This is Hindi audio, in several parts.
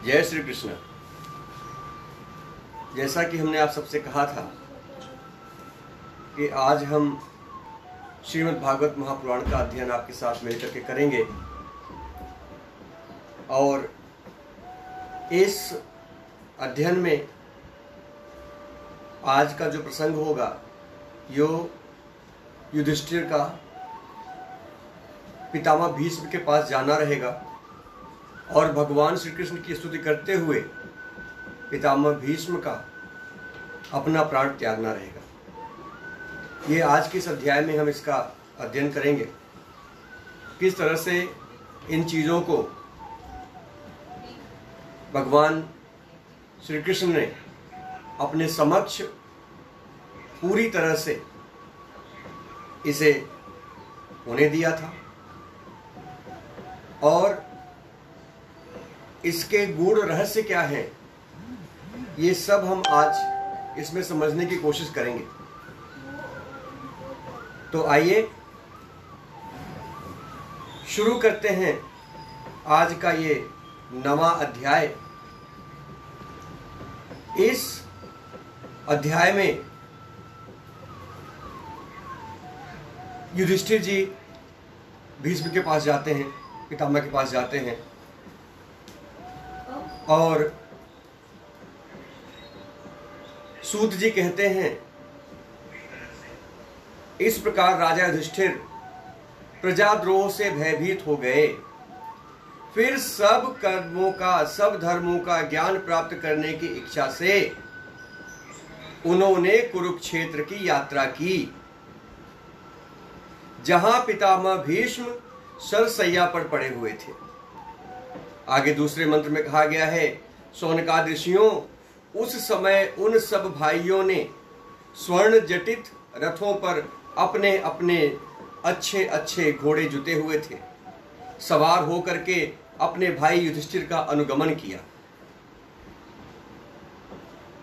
जय श्री कृष्ण। जैसा कि हमने आप सबसे कहा था कि आज हम श्रीमद् भागवत महापुराण का अध्ययन आपके साथ मिलकर के करेंगे और इस अध्ययन में आज का जो प्रसंग होगा यो युधिष्ठिर का पितामह भीष्म के पास जाना रहेगा और भगवान श्री कृष्ण की स्तुति करते हुए पितामह भीष्म का अपना प्राण त्यागना रहेगा। ये आज के इस अध्याय में हम इसका अध्ययन करेंगे, किस तरह से इन चीज़ों को भगवान श्री कृष्ण ने अपने समक्ष पूरी तरह से इसे होने दिया था और इसके गूढ़ रहस्य क्या है, ये सब हम आज इसमें समझने की कोशिश करेंगे। तो आइए शुरू करते हैं आज का ये नवा अध्याय। इस अध्याय में युधिष्ठिर जी भीष्म के पास जाते हैं, पितामह के पास जाते हैं और सूत जी कहते हैं, इस प्रकार राजा युधिष्ठिर प्रजाद्रोह से भयभीत हो गए। फिर सब कर्मों का, सब धर्मों का ज्ञान प्राप्त करने की इच्छा से उन्होंने कुरुक्षेत्र की यात्रा की, जहां पितामह भीष्म शरशय्या पर पड़े हुए थे। आगे दूसरे मंत्र में कहा गया है, शौनकादि ऋषियों, उस समय उन सब भाइयों ने स्वर्ण जटित रथों पर अपने अपने अच्छे अच्छे घोड़े जुते हुए थे, सवार होकर के अपने भाई युधिष्ठिर का अनुगमन किया।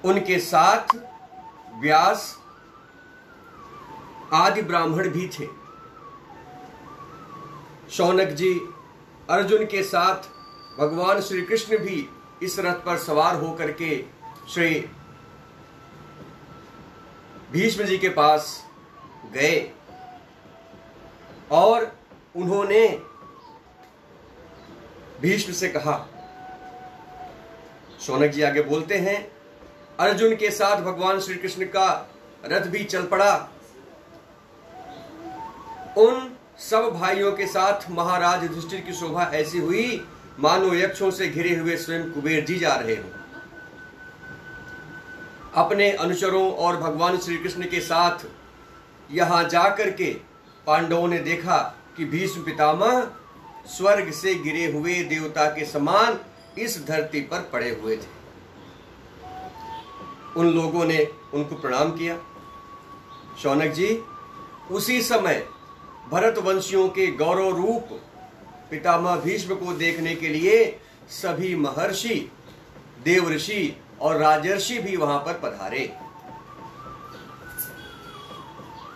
उनके साथ व्यास आदि ब्राह्मण भी थे। शौनक जी अर्जुन के साथ भगवान श्री कृष्ण भी इस रथ पर सवार होकर के श्री भीष्म जी के पास गए और उन्होंने भीष्म से कहा, शौनक जी आगे बोलते हैं, अर्जुन के साथ भगवान श्री कृष्ण का रथ भी चल पड़ा। उन सब भाइयों के साथ महाराज युधिष्ठिर की शोभा ऐसी हुई मानो यक्षों से घिरे हुए स्वयं कुबेर जी जा रहे हो। अपने अनुचरों और भगवान श्री कृष्ण के साथ यहां जाकर के पांडवों ने देखा कि भीष्म पितामह स्वर्ग से गिरे हुए देवता के समान इस धरती पर पड़े हुए थे। उन लोगों ने उनको प्रणाम किया। शौनक जी उसी समय भरतवंशियों के गौरव रूप पितामह भीष्म को देखने के लिए सभी महर्षि, देवर्षि और राजर्षि भी वहां पर पधारे।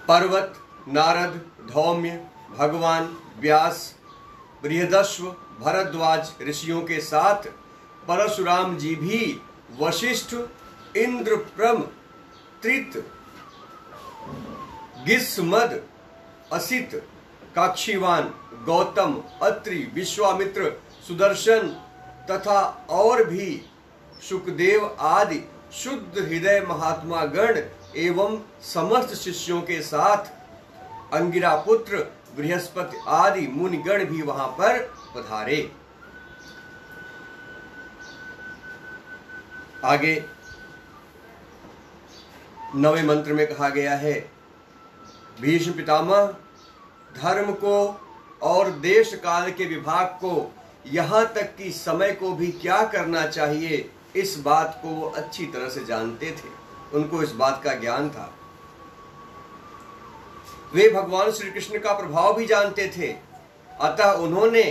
पर्वत, नारद, धौम्य, भगवान, व्यास, बृहदश्व, भरद्वाज ऋषियों के साथ परशुराम जी भी वशिष्ठ, इंद्रप्रम, त्रित, गिस्मद, असित, काक्षीवान, गौतम, अत्रि, विश्वामित्र, सुदर्शन तथा और भी शुकदेव आदि शुद्ध हृदय महात्मा गण एवं समस्त शिष्यों के साथ अंगिरा पुत्र बृहस्पति आदि मुनिगण भी वहां पर पधारे। आगे 9वें मंत्र में कहा गया है, भीष्म पितामह धर्म को और देश काल के विभाग को, यहां तक कि समय को भी क्या करना चाहिए, इस बात को वो अच्छी तरह से जानते थे। उनको इस बात का ज्ञान था। वे भगवान श्री कृष्ण का प्रभाव भी जानते थे, अतः उन्होंने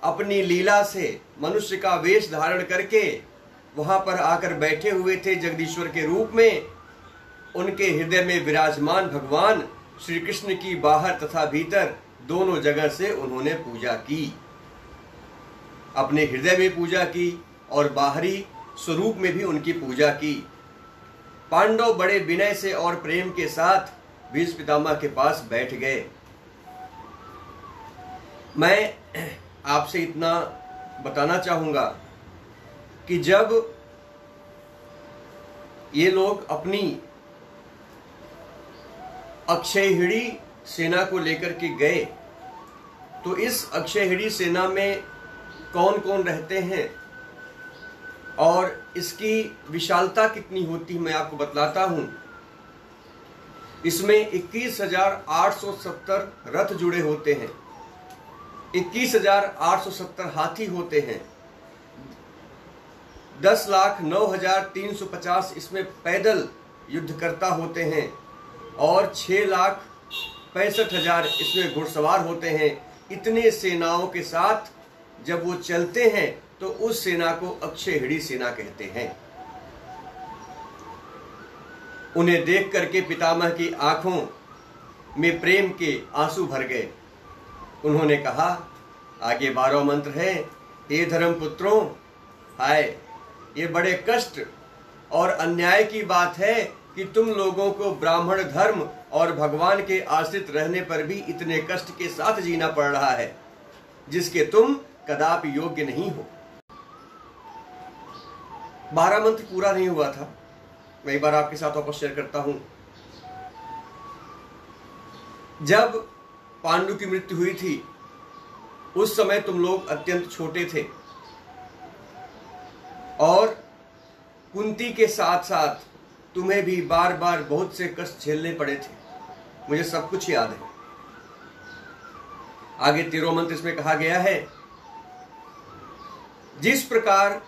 अपनी लीला से मनुष्य का वेश धारण करके वहां पर आकर बैठे हुए थे। जगदीश्वर के रूप में उनके हृदय में विराजमान भगवान श्री कृष्ण की बाहर तथा भीतर दोनों जगह से उन्होंने पूजा की। अपने हृदय में पूजा की और बाहरी स्वरूप में भी उनकी पूजा की। पांडव बड़े विनय से और प्रेम के साथ भीष्म पितामह के पास बैठ गए। मैं आपसे इतना बताना चाहूंगा कि जब ये लोग अपनी अक्षयहिड़ी सेना को लेकर के गए तो इस अक्षयहिड़ी सेना में कौन कौन रहते हैं और इसकी विशालता कितनी होती है मैं आपको बतलाता हूं। इसमें 21,870 रथ जुड़े होते हैं, 21,870 हाथी होते हैं, 10,09,350 इसमें पैदल युद्धकर्ता होते हैं और 6,65,000 इसमें घुड़सवार होते हैं। इतने सेनाओं के साथ जब वो चलते हैं तो उस सेना को अक्षयहिड़ी सेना कहते हैं। उन्हें देख करके पितामह की आंखों में प्रेम के आंसू भर गए। उन्होंने कहा, आगे 12 मंत्र है, हे धर्मपुत्रों, हाय ये बड़े कष्ट और अन्याय की बात है कि तुम लोगों को ब्राह्मण धर्म और भगवान के आश्रित रहने पर भी इतने कष्ट के साथ जीना पड़ रहा है जिसके तुम कदापि योग्य नहीं हो। 12 मंत्र पूरा नहीं हुआ था, मैं एक बार आपके साथ वापस शेयर करता हूं। जब पांडु की मृत्यु हुई थी उस समय तुम लोग अत्यंत छोटे थे और कुंती के साथ साथ तुम्हें भी बार बार बहुत से कष्ट झेलने पड़े थे, मुझे सब कुछ याद है। आगे 13 मंत्र इसमें कहा गया है, जिस प्रकार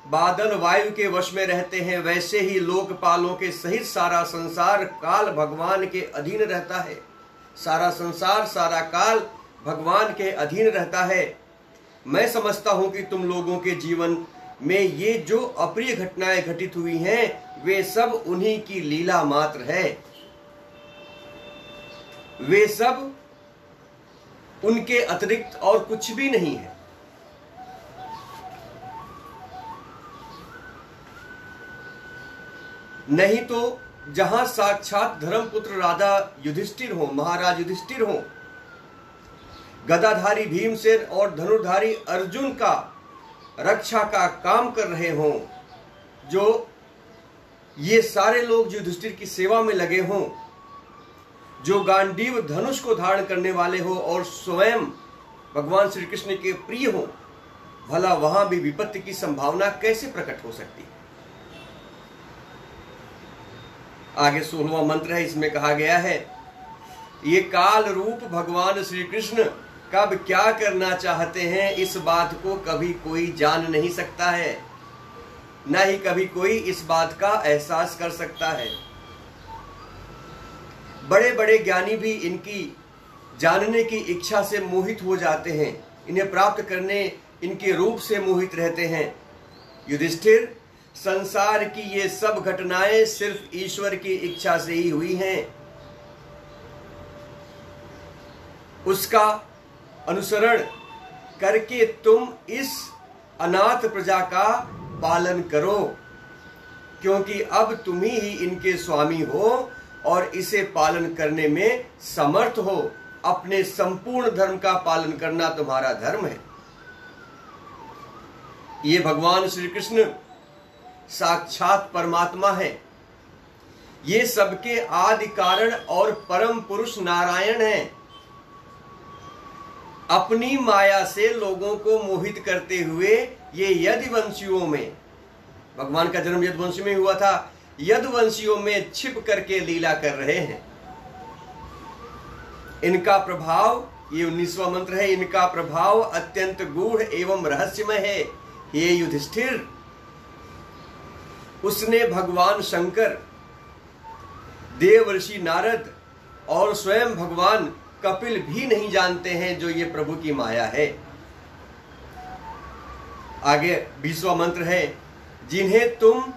बादल वायु के वश में रहते हैं वैसे ही लोकपालों के सहित सारा संसार काल भगवान के अधीन रहता है। सारा संसार सारा काल भगवान के अधीन रहता है। मैं समझता हूं कि तुम लोगों के जीवन में ये जो अप्रिय घटनाएं घटित हुई हैं वे सब उन्हीं की लीला मात्र है, वे सब उनके अतिरिक्त और कुछ भी नहीं है। नहीं तो जहां साक्षात धर्मपुत्र राजा युधिष्ठिर हो, महाराज युधिष्ठिर हो, गदाधारी भीमसेन और धनुर्धारी अर्जुन का रक्षा का काम कर रहे हों, जो ये सारे लोग जो युधिष्ठिर की सेवा में लगे हों, जो गांडीव धनुष को धारण करने वाले हो और स्वयं भगवान श्री कृष्ण के प्रिय हो, भला वहां भी विपत्ति की संभावना कैसे प्रकट हो सकती है। आगे 16वां मंत्र है, इसमें कहा गया है, ये काल रूप भगवान श्री कृष्ण कब क्या करना चाहते हैं इस बात को कभी कोई जान नहीं सकता है, न ही कभी कोई इस बात का एहसास कर सकता है। बड़े बड़े ज्ञानी भी इनकी जानने की इच्छा से मोहित हो जाते हैं, इन्हें प्राप्त करने इनके रूप से मोहित रहते हैं। युधिष्ठिर, संसार की ये सब घटनाएं सिर्फ ईश्वर की इच्छा से ही हुई हैं। उसका अनुसरण करके तुम इस अनाथ प्रजा का पालन करो, क्योंकि अब तुम ही इनके स्वामी हो और इसे पालन करने में समर्थ हो। अपने संपूर्ण धर्म का पालन करना तुम्हारा धर्म है। ये भगवान श्री कृष्ण साक्षात परमात्मा है, ये सबके आदि कारण और परम पुरुष नारायण हैं। अपनी माया से लोगों को मोहित करते हुए ये यदुवंशियों में, भगवान का जन्म यदुवंश में हुआ था, यदुवंशियों में छिप करके लीला कर रहे हैं। इनका प्रभाव, ये 19वां मंत्र है, इनका प्रभाव अत्यंत गूढ़ एवं रहस्यमय है। हे युधिष्ठिर, उसने भगवान शंकर, देवर्षि नारद और स्वयं भगवान कपिल भी नहीं जानते हैं जो ये प्रभु की माया है। आगे 20वां मंत्र है, जिन्हें तुम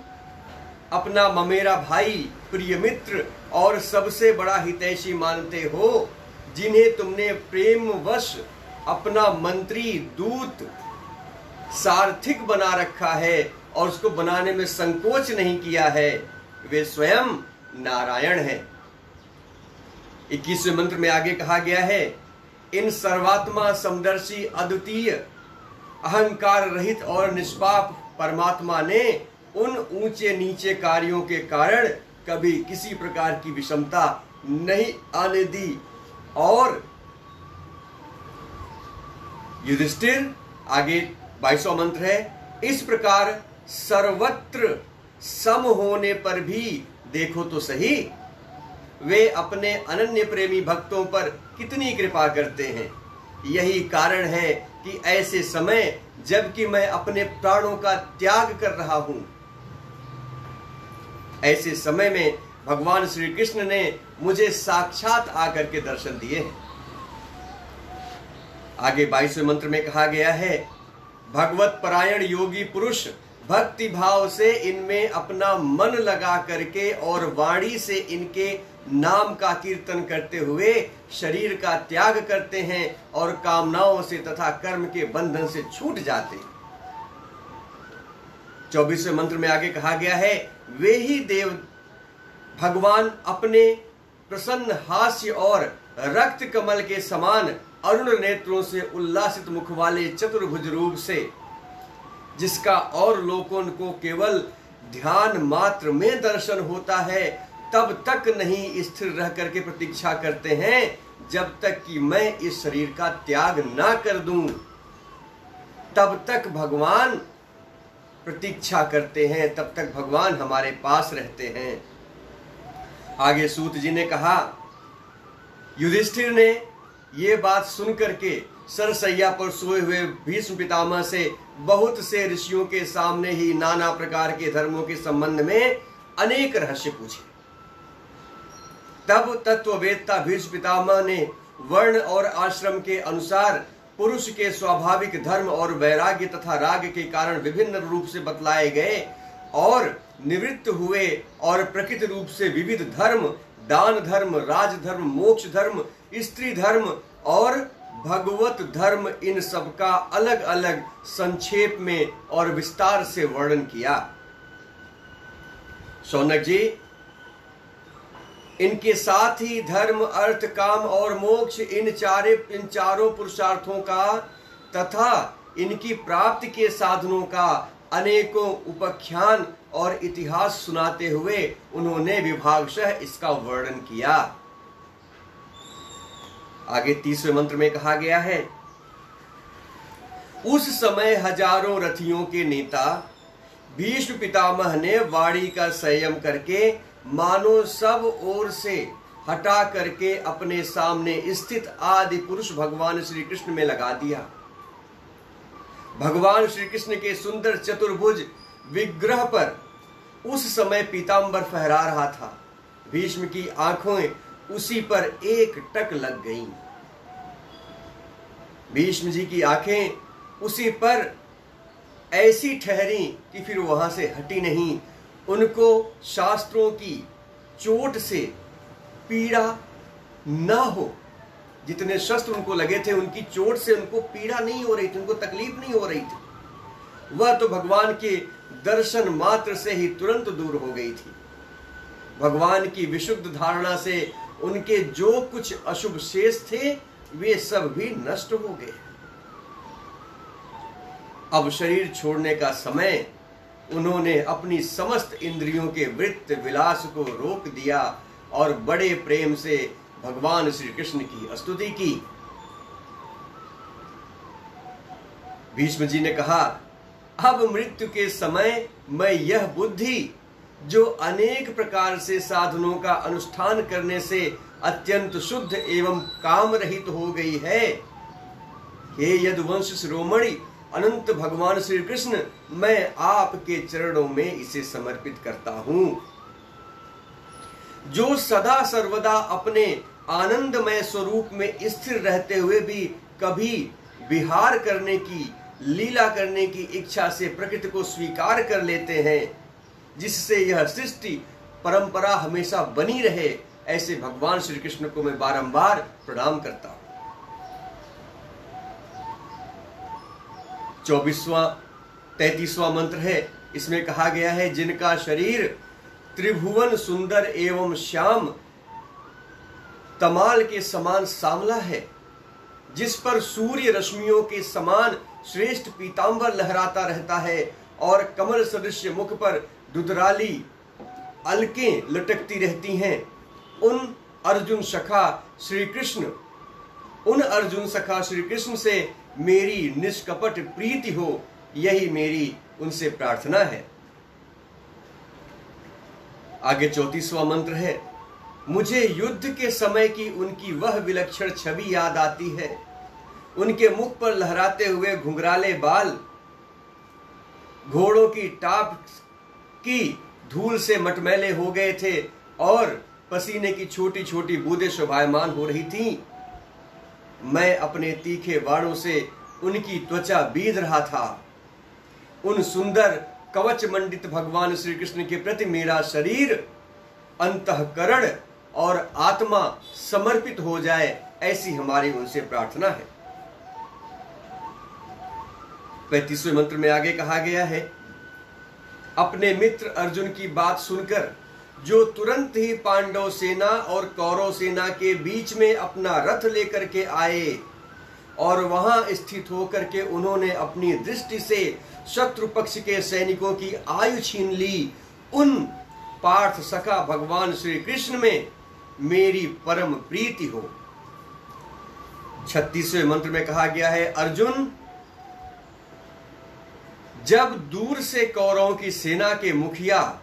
अपना ममेरा भाई, प्रिय मित्र और सबसे बड़ा हितैषी मानते हो, जिन्हें तुमने प्रेमवश अपना मंत्री, दूत, सारथिक बना रखा है और उसको बनाने में संकोच नहीं किया है, वे स्वयं नारायण है। 21वें मंत्र में आगे कहा गया है, इन सर्वात्मा समदर्शी अद्वितीय अहंकार रहित और निष्पाप परमात्मा ने उन ऊंचे नीचे कार्यों के कारण कभी किसी प्रकार की विषमता नहीं आने दी। और युधिष्ठिर, आगे 22वां मंत्र है, इस प्रकार सर्वत्र सम होने पर भी देखो तो सही वे अपने अनन्य प्रेमी भक्तों पर कितनी कृपा करते हैं। यही कारण है कि ऐसे समय जबकि मैं अपने प्राणों का त्याग कर रहा हूं, ऐसे समय में भगवान श्री कृष्ण ने मुझे साक्षात आकर के दर्शन दिए हैं। आगे 22वें मंत्र में कहा गया है, भगवत परायण योगी पुरुष भक्ति भाव से इनमें अपना मन लगा करके और वाणी से इनके नाम का कीर्तन करते हुए शरीर का त्याग करते हैं और कामनाओं से तथा कर्म के बंधन से छूट जाते हैं। 24वें मंत्र में आगे कहा गया है, वे ही देव भगवान अपने प्रसन्न हास्य और रक्त कमल के समान अरुण नेत्रों से उल्लासित मुख वाले चतुर्भुज रूप से, जिसका और लोगों को केवल ध्यान मात्र में दर्शन होता है, तब तक नहीं स्थिर रह करके प्रतीक्षा करते हैं जब तक कि मैं इस शरीर का त्याग ना कर दूं। तब तक भगवान प्रतीक्षा करते हैं, तब तक भगवान हमारे पास रहते हैं। आगे सूत जी ने कहा, युधिष्ठिर ने ये बात सुनकर के सरसैया पर सोए हुए भीष्म पितामह से बहुत से ऋषियों के सामने ही नाना प्रकार के धर्मों के संबंध में अनेक रहस्य पूछे। तब तत्ववेत्ता भीष्म पितामह ने वर्ण और आश्रम के अनुसार पुरुष के स्वाभाविक धर्म और वैराग्य तथा राग के कारण विभिन्न रूप से बतलाए गए और निवृत्त हुए और प्रकृति रूप से विविध धर्म, दान धर्म, राज धर्म, मोक्ष धर्म, स्त्री धर्म और भगवत धर्म, इन सब का अलग अलग संक्षेप में और विस्तार से वर्णन किया। शौनक जी, इनके साथ ही धर्म, अर्थ, काम और मोक्ष, इन चारों पुरुषार्थों का तथा इनकी प्राप्ति के साधनों का अनेकों उपाख्यान और इतिहास सुनाते हुए उन्होंने विभागशः इसका वर्णन किया। आगे 30वें मंत्र में कहा गया है, उस समय हजारों रथियों के नेता भीष्म पितामह ने वाणी का संयम करके मानो सब ओर से हटा करके अपने सामने स्थित आदि पुरुष भगवान श्री कृष्ण में लगा दिया। भगवान श्री कृष्ण के सुंदर चतुर्भुज विग्रह पर उस समय पीतांबर फहरा रहा था। भीष्म की आंखों उसी पर एक टक लग गईं। भीष्म जी की आंखें उसी पर ऐसी ठहरी कि फिर वहां से हटी नहीं। उनको शास्त्रों की चोट से पीड़ा ना हो, जितने शस्त्र उनको लगे थे उनकी चोट से उनको पीड़ा नहीं हो रही थी, उनको तकलीफ नहीं हो रही थी। वह तो भगवान के दर्शन मात्र से ही तुरंत दूर हो गई थी। भगवान की विशुद्ध धारणा से उनके जो कुछ अशुभ शेष थे वे सब भी नष्ट हो गए। अब शरीर छोड़ने का समय उन्होंने अपनी समस्त इंद्रियों के वृत्त विलास को रोक दिया और बड़े प्रेम से भगवान श्री कृष्ण की स्तुति की। भीष्म जी ने कहा, अब मृत्यु के समय मैं यह बुद्धि जो अनेक प्रकार से साधनों का अनुष्ठान करने से अत्यंत शुद्ध एवं काम रहित हो गई है, हे यदुवंश शिरोमणि अनंत भगवान श्री कृष्ण, मैं आपके चरणों में इसे समर्पित करता हूं। जो सदा सर्वदा अपने आनंदमय स्वरूप में स्थिर रहते हुए भी कभी विहार करने की, लीला करने की इच्छा से प्रकृति को स्वीकार कर लेते हैं, जिससे यह सृष्टि परंपरा हमेशा बनी रहे, ऐसे भगवान श्री कृष्ण को मैं बारंबार प्रणाम करता हूं। 24वां 33वां मंत्र है, इसमें कहा गया है, जिनका शरीर त्रिभुवन सुंदर एवं श्याम तमाल के समान सांवला है, जिस पर सूर्य रश्मियों के समान श्रेष्ठ पीतांबर लहराता रहता है और कमल सदृश मुख पर दुधराली अलकें लटकती रहती हैं, उन अर्जुन सखा श्री कृष्ण से मेरी निष्कपट प्रीति हो, यही मेरी उनसे प्रार्थना है। आगे 34वां मंत्र है, मुझे युद्ध के समय की उनकी वह विलक्षण छवि याद आती है। उनके मुख पर लहराते हुए घुंघराले बाल घोड़ों की टाप की धूल से मटमैले हो गए थे और पसीने की छोटी छोटी बूंदें शोभायमान हो रही थीं। मैं अपने तीखे बाणों से उनकी त्वचा बीध रहा था। उन सुंदर कवच मंडित भगवान श्री कृष्ण के प्रति मेरा शरीर, अंतःकरण और आत्मा समर्पित हो जाए, ऐसी हमारी उनसे प्रार्थना है। 35वें मंत्र में आगे कहा गया है, अपने मित्र अर्जुन की बात सुनकर जो तुरंत ही पांडव सेना और कौरव सेना के बीच में अपना रथ लेकर के आए और वहां स्थित होकर के उन्होंने अपनी दृष्टि से शत्रु पक्ष के सैनिकों की आयु छीन ली, उन पार्थ सखा भगवान श्री कृष्ण में मेरी परम प्रीति हो। 36वें मंत्र में कहा गया है, अर्जुन, जब दूर से कौरवों की सेना के मुखिया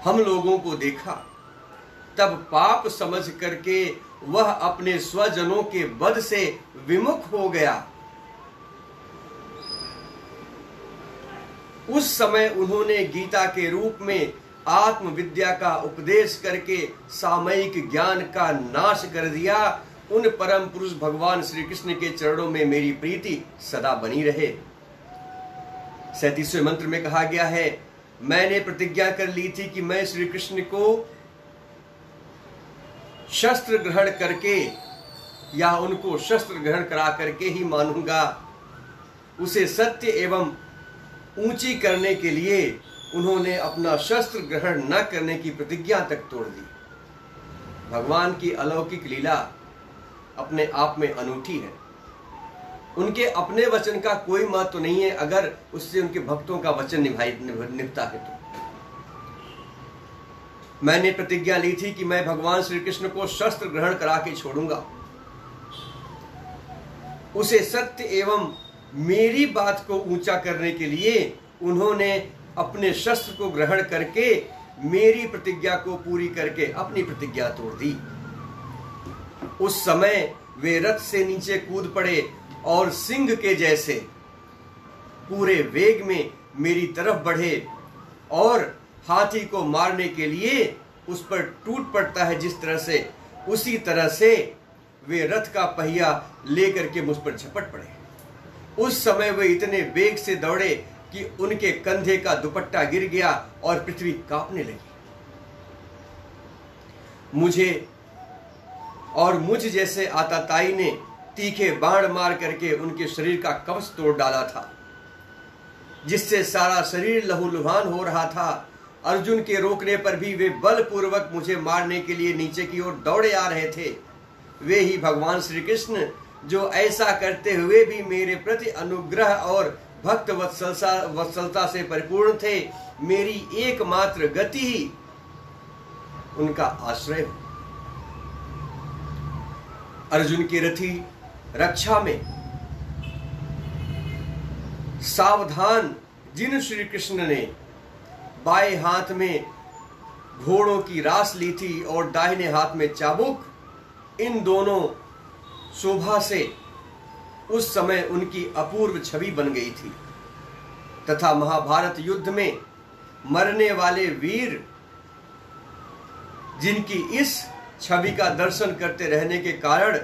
हम लोगों को देखा, तब पाप समझ करके वह अपने स्वजनों के वध से विमुख हो गया। उस समय उन्होंने गीता के रूप में आत्मविद्या का उपदेश करके सामयिक ज्ञान का नाश कर दिया। उन परम पुरुष भगवान श्री कृष्ण के चरणों में मेरी प्रीति सदा बनी रहे। 37वें मंत्र में कहा गया है, मैंने प्रतिज्ञा कर ली थी कि मैं श्री कृष्ण को शस्त्र ग्रहण करके या उनको शस्त्र ग्रहण करा करके ही मानूंगा। उसे सत्य एवं ऊंची करने के लिए उन्होंने अपना शस्त्र ग्रहण न करने की प्रतिज्ञा तक तोड़ दी। भगवान की अलौकिक लीला अपने आप में अनूठी है। उनके अपने वचन का कोई महत्व तो नहीं है अगर उससे उनके भक्तों का वचन निभता है तो। मैंने प्रतिज्ञा ली थी कि मैं भगवान श्री कृष्ण को शस्त्र ग्रहण करा के छोड़ूंगा। उसे सत्य एवं मेरी बात को ऊंचा करने के लिए उन्होंने अपने शस्त्र को ग्रहण करके मेरी प्रतिज्ञा को पूरी करके अपनी प्रतिज्ञा तोड़ दी। उस समय वे रथ से नीचे कूद पड़े और सिंह के जैसे पूरे वेग में मेरी तरफ बढ़े और हाथी को मारने के लिए उस पर टूट पड़ता है जिस तरह से, उसी तरह से वे रथ का पहिया लेकर के मुझ पर झपट पड़े। उस समय वे इतने वेग से दौड़े कि उनके कंधे का दुपट्टा गिर गया और पृथ्वी कांपने लगी। मुझ जैसे आताताई ने तीखे बाण मार करके उनके शरीर का कवच तोड़ डाला था, जिससे सारा शरीर लहूलुहान हो रहा था। अर्जुन के रोकने पर भी वे बलपूर्वक मुझे मारने के लिए नीचे की ओर दौड़े आ रहे थे। वे ही भगवान श्री कृष्ण जो ऐसा करते हुए भी मेरे प्रति अनुग्रह और भक्त वत्सलता से परिपूर्ण थे। मेरी एकमात्र गति ही उनका आश्रय हो। अर्जुन की रथी रक्षा में सावधान जिन श्री कृष्ण ने बाएं हाथ में घोड़ों की रास ली थी और दाहिने हाथ में चाबुक, इन दोनों शोभा से उस समय उनकी अपूर्व छवि बन गई थी तथा महाभारत युद्ध में मरने वाले वीर जिनकी इस छवि का दर्शन करते रहने के कारण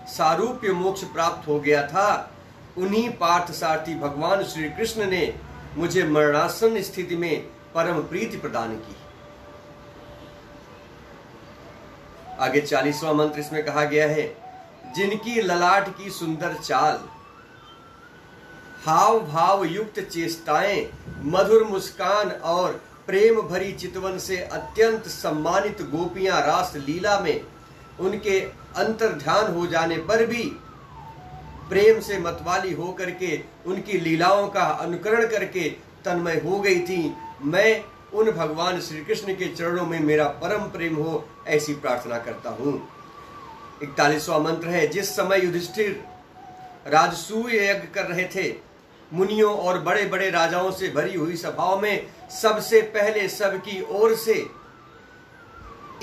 सारूप्य मोक्ष प्राप्त हो गया था, उन्हीं पार्थ सारथी भगवान श्री कृष्ण ने मुझे मरणासन स्थिति में परम प्रीति प्रदान की। आगे 40वां मंत्र इसमें कहा गया है, जिनकी ललाट की सुंदर चाल हाव भाव युक्त चेष्टाएं, मधुर मुस्कान और प्रेम भरी चितवन से अत्यंत सम्मानित गोपियां रास लीला में उनके अंतर ध्यान हो जाने पर भी प्रेम से मतवाली होकर के उनकी लीलाओं का अनुकरण करके तन्मय हो गई थी। मैं उन भगवान श्री कृष्ण के चरणों में मेरा परम प्रेम हो, ऐसी प्रार्थना करता हूं। 41वां मंत्र है। जिस समय युधिष्ठिर राजसूय यज्ञ कर रहे थे, मुनियों और बड़े बड़े राजाओं से भरी हुई सभाओं में सबसे पहले सबकी ओर से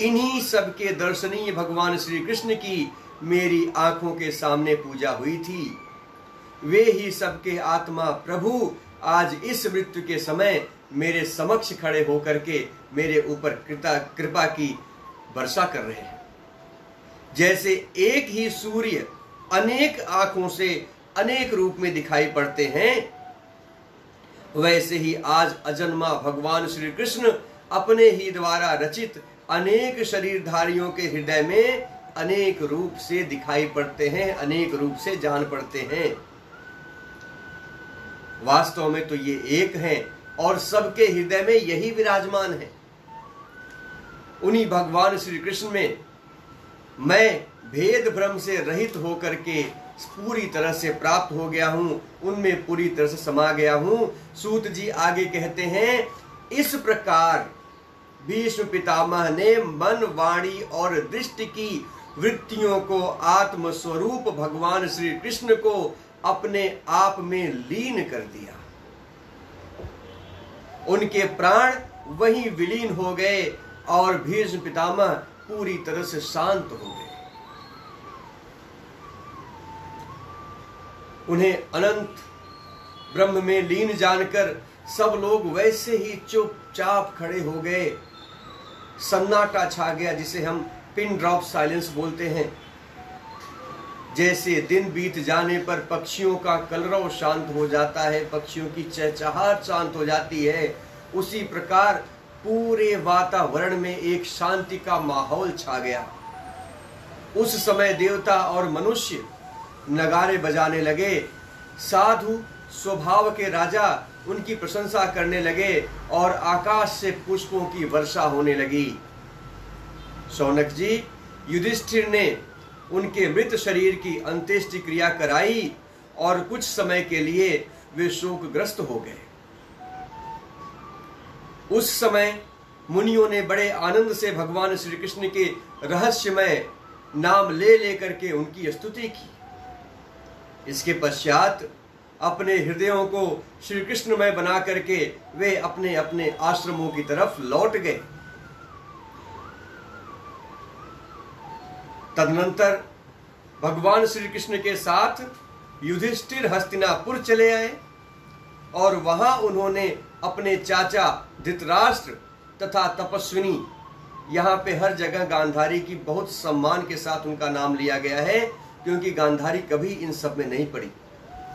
इन्हीं सबके दर्शनीय भगवान श्री कृष्ण की मेरी आंखों के सामने पूजा हुई थी। वे ही सबके आत्मा प्रभु आज इस मृत्यु के समय मेरे समक्ष खड़े होकर के मेरे ऊपर कृपा की वर्षा कर रहे हैं। जैसे एक ही सूर्य अनेक आंखों से अनेक रूप में दिखाई पड़ते हैं, वैसे ही आज अजन्मा भगवान श्री कृष्ण अपने ही द्वारा रचित अनेक शरीरधारियों के हृदय में अनेक रूप से दिखाई पड़ते हैं, अनेक रूप से जान पड़ते हैं। वास्तव में तो ये एक हैं और सबके हृदय में यही विराजमान है। उन्हीं भगवान श्री कृष्ण में मैं भेद भ्रम से रहित होकर के पूरी तरह से प्राप्त हो गया हूं, उनमें पूरी तरह से समा गया हूं। सूत जी आगे कहते हैं, इस प्रकार भीष्म पितामह ने मन, वाणी और दृष्टि की वृत्तियों को आत्म स्वरूप भगवान श्री कृष्ण को अपने आप में लीन कर दिया। उनके प्राण वहीं विलीन हो गए और भीष्म पितामह पूरी तरह से शांत हो गए। उन्हें अनंत ब्रह्म में लीन जानकर सब लोग वैसे ही चुपचाप खड़े हो गए। सन्नाटा छा गया, जिसे हम पिन ड्रॉप साइलेंस बोलते हैं। जैसे दिन बीत जाने पर पक्षियों का कलरव शांत हो जाता है, पक्षियों की चहचहाहट शांत हो जाती है, उसी प्रकार पूरे वातावरण में एक शांति का माहौल छा गया। उस समय देवता और मनुष्य नगारे बजाने लगे। साधु स्वभाव के राजा उनकी प्रशंसा करने लगे और आकाश से पुष्पों की वर्षा होने लगी। शौनक जी, युधिष्ठिर ने उनके मृत शरीर की अंत्येष्टि क्रिया कराई और कुछ समय के लिए वे शोकग्रस्त हो गए। उस समय मुनियों ने बड़े आनंद से भगवान श्री कृष्ण के रहस्यमय नाम ले लेकर के उनकी स्तुति की। इसके पश्चात अपने हृदयों को श्री कृष्णमय बना करके वे अपने अपने आश्रमों की तरफ लौट गए। तदनंतर भगवान श्री कृष्ण के साथ युधिष्ठिर हस्तिनापुर चले आए और वहां उन्होंने अपने चाचा धृतराष्ट्र तथा तपस्विनी, यहाँ पे हर जगह गांधारी की बहुत सम्मान के साथ उनका नाम लिया गया है, क्योंकि गांधारी कभी इन सब में नहीं पड़ी।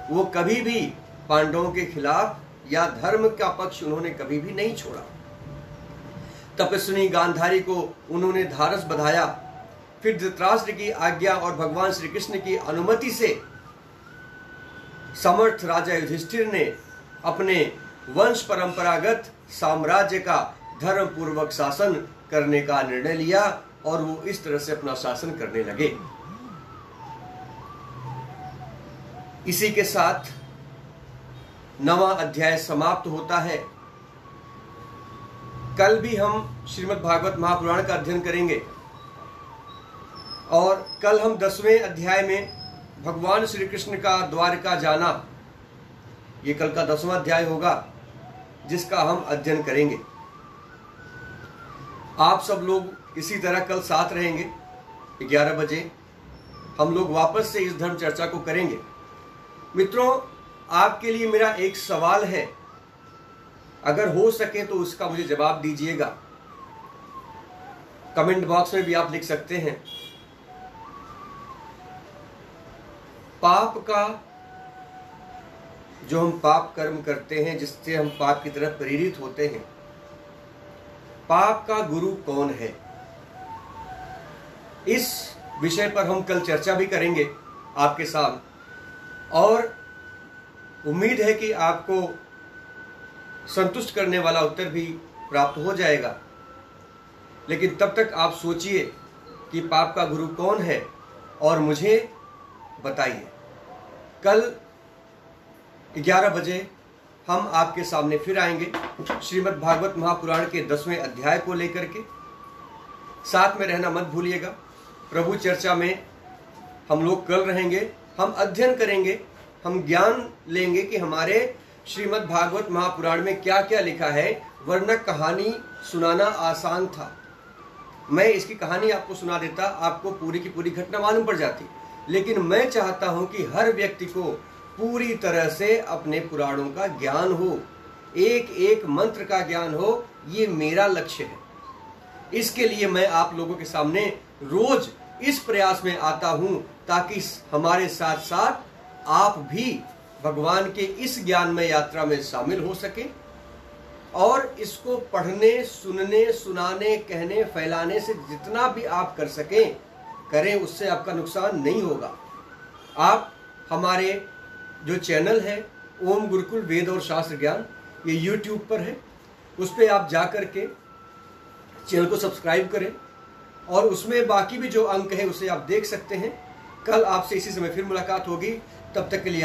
वो कभी भी पांडवों के खिलाफ या धर्म का पक्ष उन्होंने कभी भी नहीं छोड़ा। तपस्विनी गांधारी को उन्होंने धारस बधाया। फिर धृतराष्ट्र की आज्ञा और भगवान श्री कृष्ण की अनुमति से समर्थ राजा युधिष्ठिर ने अपने वंश परंपरागत साम्राज्य का धर्म पूर्वक शासन करने का निर्णय लिया और वो इस तरह से अपना शासन करने लगे। इसी के साथ 9वां अध्याय समाप्त होता है। कल भी हम श्रीमद् भागवत महापुराण का अध्ययन करेंगे और कल हम 10वें अध्याय में भगवान श्री कृष्ण का द्वारका जाना, ये कल का 10वां अध्याय होगा जिसका हम अध्ययन करेंगे। आप सब लोग इसी तरह कल साथ रहेंगे। 11 बजे हम लोग वापस से इस धर्म चर्चा को करेंगे। मित्रों, आपके लिए मेरा एक सवाल है, अगर हो सके तो उसका मुझे जवाब दीजिएगा। कमेंट बॉक्स में भी आप लिख सकते हैं। पाप का, जो हम पाप कर्म करते हैं जिससे हम पाप की तरफ प्रेरित होते हैं, पाप का गुरु कौन है? इस विषय पर हम कल चर्चा भी करेंगे आपके साथ। और उम्मीद है कि आपको संतुष्ट करने वाला उत्तर भी प्राप्त हो जाएगा। लेकिन तब तक आप सोचिए कि पाप का गुरु कौन है और मुझे बताइए। कल 11 बजे हम आपके सामने फिर आएंगे श्रीमद् भागवत महापुराण के 10वें अध्याय को लेकर के। साथ में रहना मत भूलिएगा। प्रभु चर्चा में हम लोग कल रहेंगे, हम अध्ययन करेंगे, हम ज्ञान लेंगे कि हमारे श्रीमद् भागवत महापुराण में क्या क्या लिखा है, वरना कहानी सुनाना आसान था। मैं इसकी कहानी आपको सुना देता, आपको पूरी की पूरी घटना मालूम पड़ जाती। लेकिन मैं चाहता हूं कि हर व्यक्ति को पूरी तरह से अपने पुराणों का ज्ञान हो, एक एक मंत्र का ज्ञान हो। ये मेरा लक्ष्य है। इसके लिए मैं आप लोगों के सामने रोज इस प्रयास में आता हूं ताकि हमारे साथ साथ आप भी भगवान के इस ज्ञान में यात्रा में शामिल हो सके और इसको पढ़ने, सुनने, सुनाने, कहने, फैलाने से जितना भी आप कर सकें करें, उससे आपका नुकसान नहीं होगा। आप हमारे जो चैनल है ओम गुरुकुल वेद और शास्त्र ज्ञान, ये YouTube पर है, उस पर आप जा कर के चैनल को सब्सक्राइब करें और उसमें बाकी भी जो अंक है उसे आप देख सकते हैं। कल आपसे इसी समय फिर मुलाकात होगी। तब तक के लिए